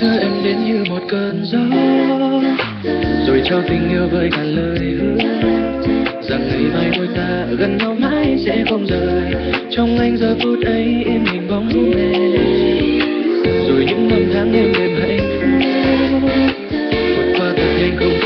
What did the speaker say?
đưa em đến như một cơn gió, rồi cho tình yêu với cả lời hứa rằng ngày mai đôi ta gần nhau mãi sẽ không rời. Trong anh giờ phút ấy yên hình bóng em, rồi những năm tháng êm đềm hạnh phúc vượt qua thật nhanh không